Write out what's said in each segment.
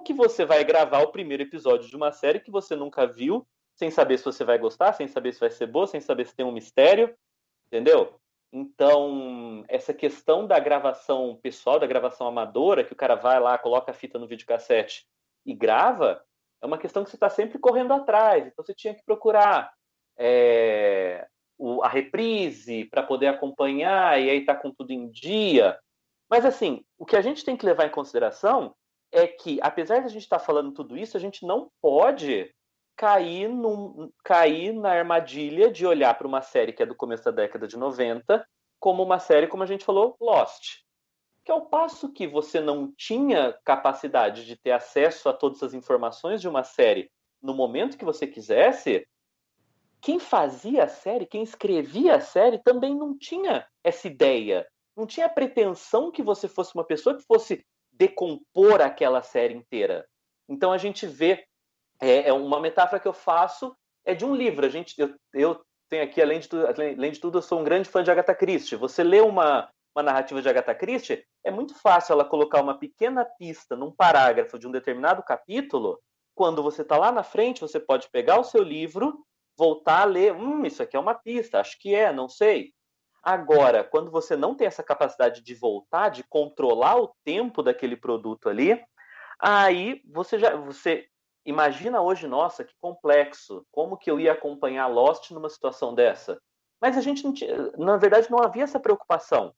que você vai gravar o primeiro episódio de uma série que você nunca viu, sem saber se você vai gostar, sem saber se vai ser boa, sem saber se tem um mistério, entendeu? Então, essa questão da gravação pessoal, da gravação amadora, que o cara vai lá, coloca a fita no videocassete e grava, é uma questão que você está sempre correndo atrás. Então, você tinha que procurar a reprise para poder acompanhar e aí tá com tudo em dia. Mas, assim, o que a gente tem que levar em consideração é que, apesar de a gente estar falando tudo isso, a gente não pode cair na armadilha de olhar para uma série que é do começo da década de 90 como uma série, como a gente falou, Lost. Que ao passo que você não tinha capacidade de ter acesso a todas as informações de uma série no momento que você quisesse, quem fazia a série, quem escrevia a série, também não tinha essa ideia. Não tinha a pretensão que você fosse uma pessoa que fosse decompor aquela série inteira. Então a gente vê, uma metáfora que eu faço é de um livro. Eu tenho aqui, além de tudo, eu sou um grande fã de Agatha Christie. Você lê uma narrativa de Agatha Christie, é muito fácil ela colocar uma pequena pista num parágrafo de um determinado capítulo. Quando você está lá na frente, você pode pegar o seu livro, voltar a ler. Isso aqui é uma pista, acho que é, não sei. Agora, quando você não tem essa capacidade de voltar, de controlar o tempo daquele produto ali, aí você imagina hoje, nossa, que complexo, como que eu ia acompanhar Lost numa situação dessa? Mas a gente não tinha, na verdade, não havia essa preocupação.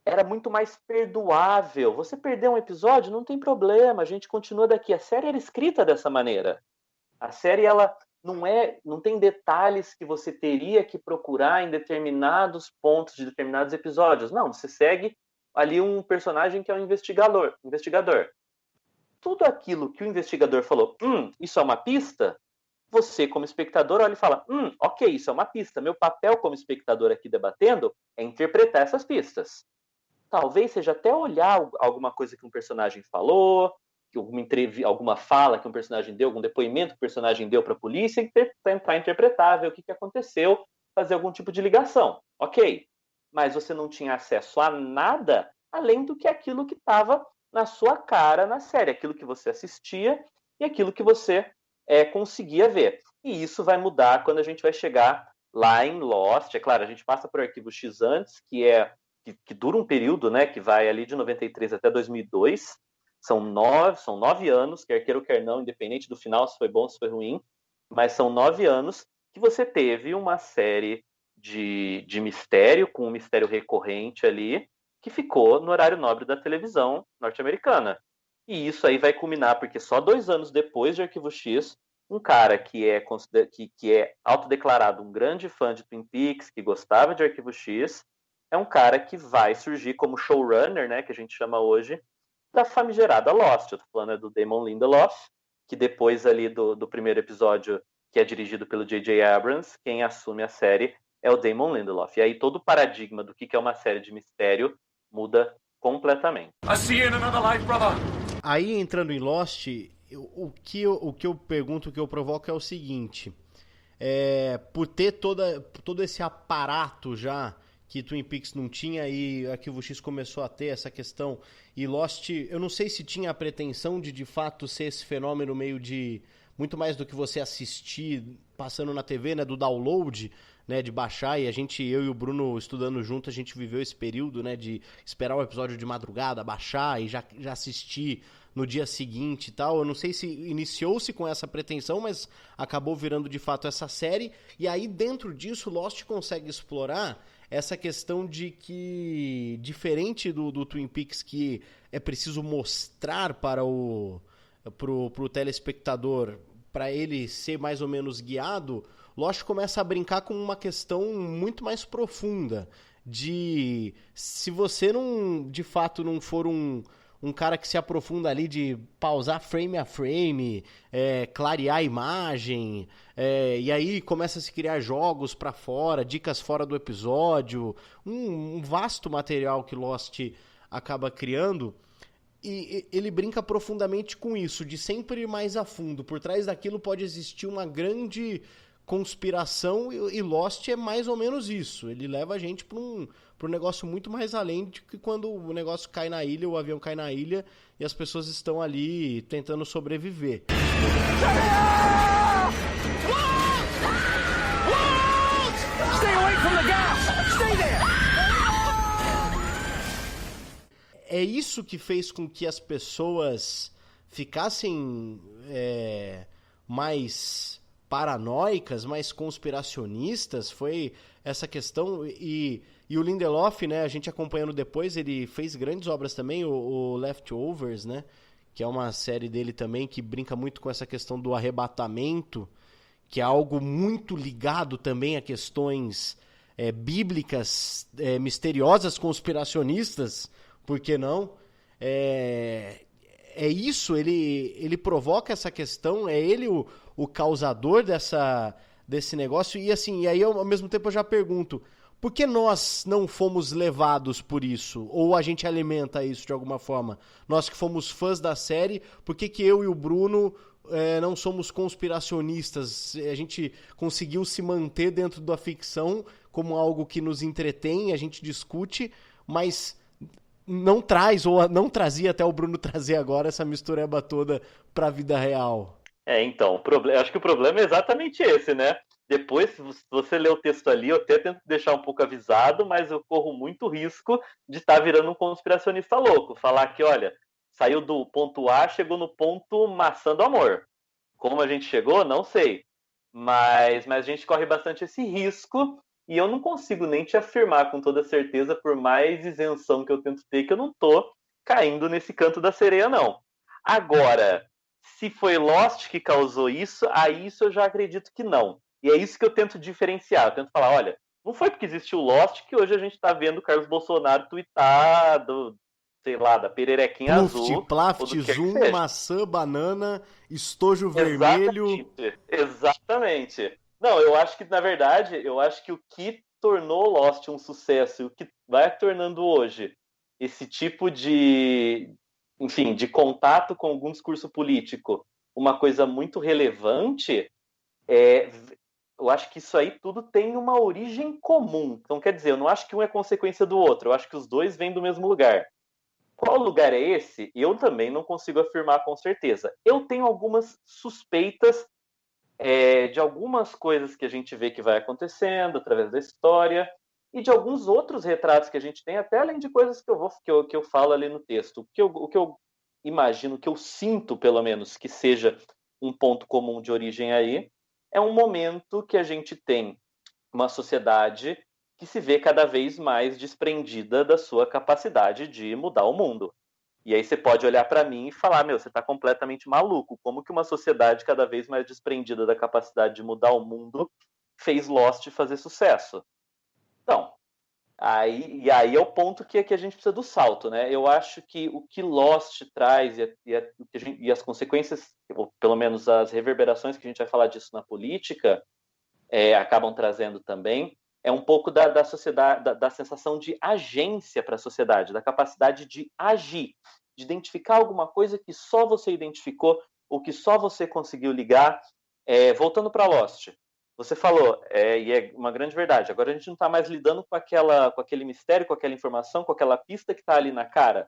Era muito mais perdoável. Você perdeu um episódio, não tem problema, a gente continua daqui. A série era escrita dessa maneira. A série, ela não tem detalhes que você teria que procurar em determinados pontos de determinados episódios. Não, você segue ali um personagem que é um investigador. Tudo aquilo que o investigador falou, isso é uma pista, você, como espectador, olha e fala, ok, isso é uma pista. Meu papel como espectador aqui debatendo é interpretar essas pistas. Talvez seja até olhar alguma coisa que um personagem falou, alguma fala que um personagem deu, algum depoimento que o personagem deu para a polícia e tentar interpretar, ver o que aconteceu, fazer algum tipo de ligação. Ok, mas você não tinha acesso a nada além do que aquilo que estava na sua cara na série, aquilo que você assistia e aquilo que você conseguia ver. E isso vai mudar quando a gente vai chegar lá em Lost. É claro, a gente passa por Arquivo X antes, que dura um período, né, que vai ali de 93 até 2002. São 9 anos, quer queira ou quer não, independente do final, se foi bom, se foi ruim, mas são 9 anos que você teve uma série de mistério, com um mistério recorrente ali, que ficou no horário nobre da televisão norte-americana. E isso aí vai culminar, porque só 2 anos depois de Arquivo X, um cara que é autodeclarado um grande fã de Twin Peaks, que gostava de Arquivo X, é um cara que vai surgir como showrunner, né, que a gente chama hoje, da famigerada Lost. Eu tô falando do Damon Lindelof, que depois ali do primeiro episódio, que é dirigido pelo J.J. Abrams, quem assume a série é o Damon Lindelof. E aí todo o paradigma do que é uma série de mistério muda completamente. I see you in another life, brother. Aí, entrando em Lost, o que eu pergunto, o que eu provoco é o seguinte: por ter todo esse aparato já que Twin Peaks não tinha e Arquivo X começou a ter essa questão, e Lost, eu não sei se tinha a pretensão de fato ser esse fenômeno meio de muito mais do que você assistir passando na TV, né, do download, né, de baixar, e eu e o Bruno estudando junto, a gente viveu esse período, né, de esperar o episódio de madrugada, baixar e já assistir no dia seguinte e tal. Eu não sei se iniciou-se com essa pretensão, mas acabou virando de fato essa série, e aí dentro disso Lost consegue explorar essa questão de que, diferente do Twin Peaks, que é preciso mostrar pro telespectador, para ele ser mais ou menos guiado, Lost começa a brincar com uma questão muito mais profunda, de se você não, de fato, não for um cara que se aprofunda ali de pausar frame a frame, clarear a imagem, e aí começa a se criar jogos pra fora, dicas fora do episódio, um vasto material que Lost acaba criando, e ele brinca profundamente com isso, de sempre ir mais a fundo. Por trás daquilo pode existir uma grande conspiração, e Lost é mais ou menos isso. Ele leva a gente para um negócio muito mais além de que quando o negócio cai na ilha, o avião cai na ilha e as pessoas estão ali tentando sobreviver. Stay away from the gas! Stay there! É isso que fez com que as pessoas ficassem mais paranoicas, mais conspiracionistas, foi essa questão, e o Lindelof, né, a gente acompanhando depois, ele fez grandes obras também, o Leftovers, né, que é uma série dele também que brinca muito com essa questão do arrebatamento, que é algo muito ligado também a questões bíblicas, misteriosas, conspiracionistas, por que não? Isso, ele provoca essa questão, é ele o causador desse negócio, e assim, e aí ao mesmo tempo eu já pergunto, por que nós não fomos levados por isso? Ou a gente alimenta isso de alguma forma? Nós que fomos fãs da série, por que eu e o Bruno não somos conspiracionistas? A gente conseguiu se manter dentro da ficção como algo que nos entretém, a gente discute, mas não traz, ou não trazia até o Bruno trazer agora, essa mistureba toda para a vida real. Então, acho que o problema é exatamente esse, né? Depois, se você lê o texto ali, eu até tento deixar um pouco avisado, mas eu corro muito risco de estar virando um conspiracionista louco. Falar que, olha, saiu do ponto A, chegou no ponto maçã do amor. Como a gente chegou, não sei. Mas a gente corre bastante esse risco, e eu não consigo nem te afirmar com toda certeza, por mais isenção que eu tento ter, que eu não tô caindo nesse canto da sereia, não. Agora, se foi Lost que causou isso, aí isso eu já acredito que não. E é isso que eu tento diferenciar. Eu tento falar, olha, não foi porque existiu Lost que hoje a gente está vendo o Carlos Bolsonaro tweetar sei lá, da pererequinha azul. Plaft, zoom, maçã, banana, estojo vermelho. Exatamente. Não, eu acho que, na verdade, o que tornou Lost um sucesso e o que vai tornando hoje esse tipo de contato com algum discurso político uma coisa muito relevante, eu acho que isso aí tudo tem uma origem comum. Então, quer dizer, eu não acho que um é consequência do outro, eu acho que os dois vêm do mesmo lugar. Qual lugar é esse? Eu também não consigo afirmar com certeza. Eu tenho algumas suspeitas de algumas coisas que a gente vê que vai acontecendo através da história e de alguns outros retratos que a gente tem, até além de coisas que eu falo ali no texto. O que eu imagino, que eu sinto, pelo menos, que seja um ponto comum de origem aí, é um momento que a gente tem uma sociedade que se vê cada vez mais desprendida da sua capacidade de mudar o mundo. E aí você pode olhar para mim e falar, você está completamente maluco. Como que uma sociedade cada vez mais desprendida da capacidade de mudar o mundo fez Lost fazer sucesso? Então, aí é o ponto que a gente precisa do salto, né? Eu acho que o que Lost traz e as consequências, ou pelo menos as reverberações que a gente vai falar disso na política, acabam trazendo também, é um pouco da sociedade, da sensação de agência para a sociedade, da capacidade de agir, de identificar alguma coisa que só você identificou ou que só você conseguiu ligar. Voltando para Lost, você falou, e é uma grande verdade, agora a gente não está mais lidando com aquele mistério, com aquela informação, com aquela pista que está ali na cara.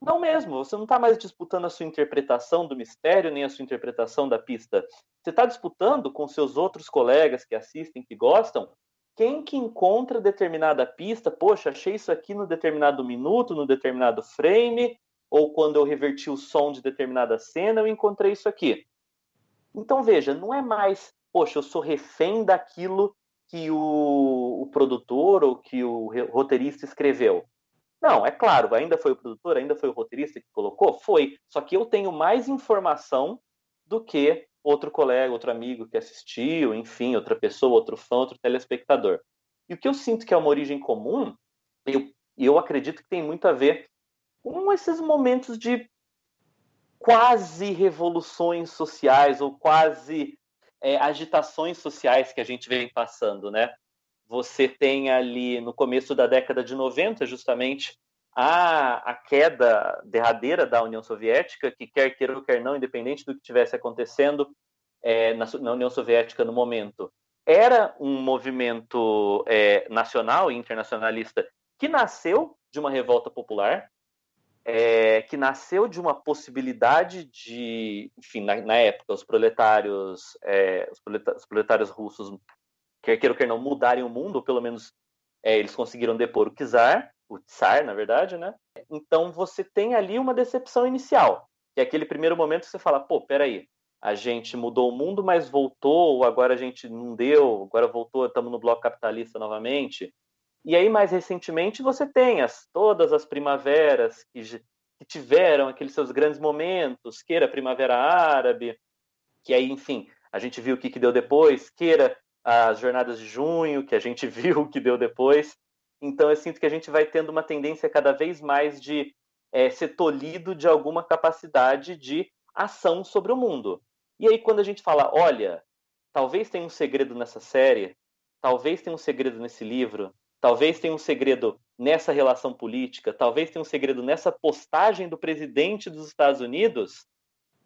Não mesmo, você não está mais disputando a sua interpretação do mistério, nem a sua interpretação da pista. Você está disputando com seus outros colegas que assistem, que gostam, quem que encontra determinada pista, poxa, achei isso aqui no determinado minuto, no determinado frame, ou quando eu reverti o som de determinada cena, eu encontrei isso aqui. Então, veja, não é mais, poxa, eu sou refém daquilo que o produtor ou que o roteirista escreveu. Não, é claro, ainda foi o produtor, ainda foi o roteirista que colocou? Foi. Só que eu tenho mais informação do que outro colega, outro amigo que assistiu, enfim, outra pessoa, outro fã, outro telespectador. E o que eu sinto que é uma origem comum, eu acredito que tem muito a ver com esses momentos de quase revoluções sociais ou quase agitações sociais que a gente vem passando, né? Você tem ali no começo da década de 90, justamente, a queda derradeira da União Soviética, que quer queira ou quer não, independente do que estivesse acontecendo na União Soviética no momento, era um movimento nacional e internacionalista que nasceu de uma revolta popular, que nasceu de uma possibilidade de, enfim, na época, os proletários russos, quer queira ou quer não, mudarem o mundo, ou pelo menos eles conseguiram depor o Tsar, na verdade, né? Então você tem ali uma decepção inicial, que é aquele primeiro momento que você fala, pô, peraí, a gente mudou o mundo, mas voltou, agora a gente não deu, agora voltou, estamos no bloco capitalista novamente. E aí, mais recentemente, você tem todas as primaveras que tiveram aqueles seus grandes momentos, queira a Primavera Árabe, que aí, enfim, a gente viu o que deu depois, queira as jornadas de junho, que a gente viu o que deu depois. Então, eu sinto que a gente vai tendo uma tendência cada vez mais de ser tolhido de alguma capacidade de ação sobre o mundo. E aí, quando a gente fala, olha, talvez tenha um segredo nessa série, talvez tenha um segredo nesse livro, talvez tenha um segredo nessa relação política, talvez tenha um segredo nessa postagem do presidente dos Estados Unidos,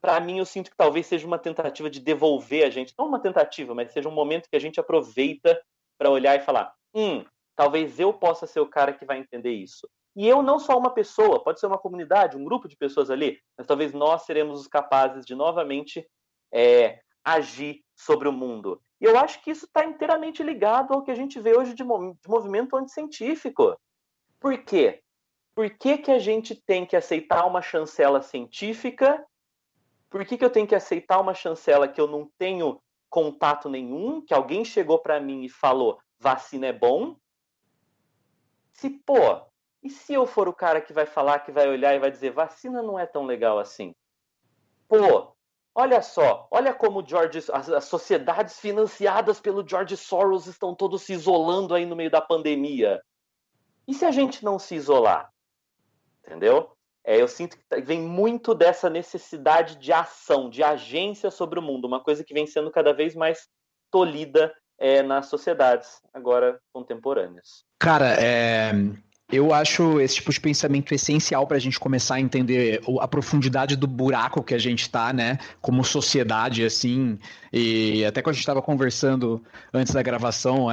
para mim eu sinto que talvez seja uma tentativa de devolver a gente, não uma tentativa, mas seja um momento que a gente aproveita para olhar e falar, talvez eu possa ser o cara que vai entender isso. E eu não só uma pessoa, pode ser uma comunidade, um grupo de pessoas ali, mas talvez nós seremos os capazes de novamente agir sobre o mundo. E eu acho que isso está inteiramente ligado ao que a gente vê hoje de movimento anticientífico. Por quê? Por que a gente tem que aceitar uma chancela científica? Por que eu tenho que aceitar uma chancela que eu não tenho contato nenhum, que alguém chegou para mim e falou, vacina é bom? E se eu for o cara que vai falar, que vai olhar e vai dizer, vacina não é tão legal assim? Olha só, olha como as sociedades financiadas pelo George Soros estão todos se isolando aí no meio da pandemia. E se a gente não se isolar? Entendeu? Eu sinto que vem muito dessa necessidade de ação, de agência sobre o mundo, uma coisa que vem sendo cada vez mais tolhida nas sociedades agora contemporâneas. Cara, eu acho esse tipo de pensamento essencial para a gente começar a entender a profundidade do buraco que a gente está, né, como sociedade, assim, e até quando a gente estava conversando antes da gravação,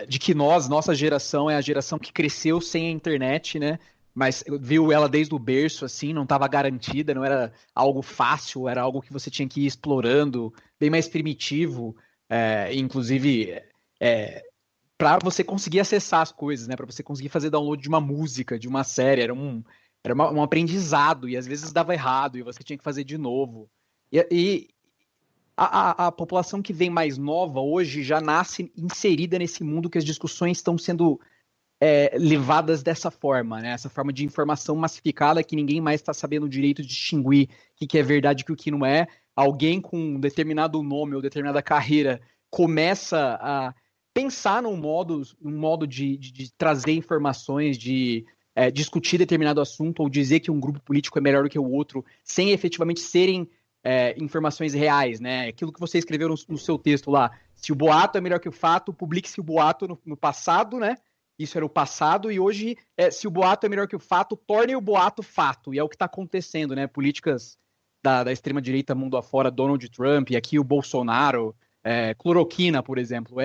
de que nossa geração é a geração que cresceu sem a internet, né, mas viu ela desde o berço, assim, não estava garantida, não era algo fácil, era algo que você tinha que ir explorando, bem mais primitivo, inclusive para você conseguir acessar as coisas, né? Para você conseguir fazer download de uma música, de uma série, era um aprendizado, e às vezes dava errado, e você tinha que fazer de novo. E a população que vem mais nova hoje já nasce inserida nesse mundo que as discussões estão sendo levadas dessa forma, né? Essa forma de informação massificada que ninguém mais está sabendo o direito de distinguir o que é verdade e o que não é. Alguém com um determinado nome ou determinada carreira começa a pensar num modo de trazer informações, de discutir determinado assunto ou dizer que um grupo político é melhor do que o outro, sem efetivamente serem informações reais, né? Aquilo que você escreveu no seu texto lá, se o boato é melhor que o fato, publique-se o boato no passado, né? Isso era o passado, e hoje, se o boato é melhor que o fato, torne o boato fato, e é o que está acontecendo, né? Políticas da extrema-direita mundo afora, Donald Trump, e aqui o Bolsonaro, cloroquina, por exemplo,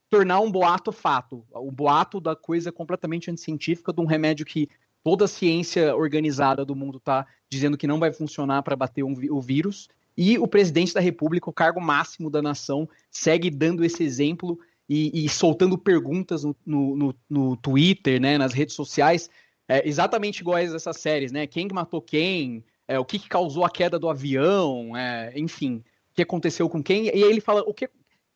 tornar um boato fato, o boato da coisa completamente anticientífica, de um remédio que toda a ciência organizada do mundo está dizendo que não vai funcionar para bater o vírus, e o presidente da República, o cargo máximo da nação, segue dando esse exemplo e soltando perguntas no Twitter, né, nas redes sociais, exatamente iguais a essas séries, né? Quem matou quem? O que causou a queda do avião? Enfim, o que aconteceu com quem? E aí ele fala,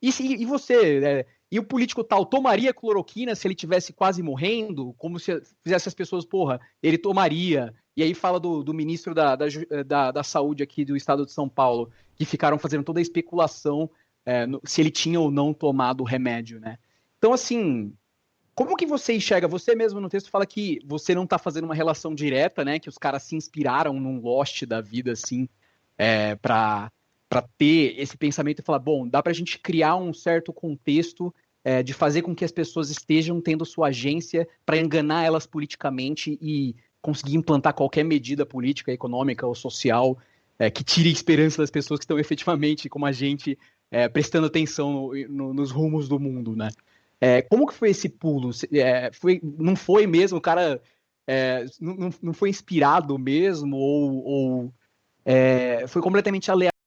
e você? E o político tal tomaria cloroquina se ele tivesse quase morrendo? Como se fizesse as pessoas, ele tomaria. E aí fala do ministro da Saúde aqui do estado de São Paulo, que ficaram fazendo toda a especulação se ele tinha ou não tomado o remédio, né? Então, assim, como que você enxerga? Você mesmo no texto fala que você não está fazendo uma relação direta, né? Que os caras se inspiraram num Lost da vida, assim, para ter esse pensamento e falar, bom, dá para a gente criar um certo contexto de fazer com que as pessoas estejam tendo sua agência para enganar elas politicamente e conseguir implantar qualquer medida política, econômica ou social que tire a esperança das pessoas que estão efetivamente, como a gente, prestando atenção nos rumos do mundo, né? Como que foi esse pulo? Não foi mesmo, o cara não foi inspirado mesmo, ou foi completamente aleatório?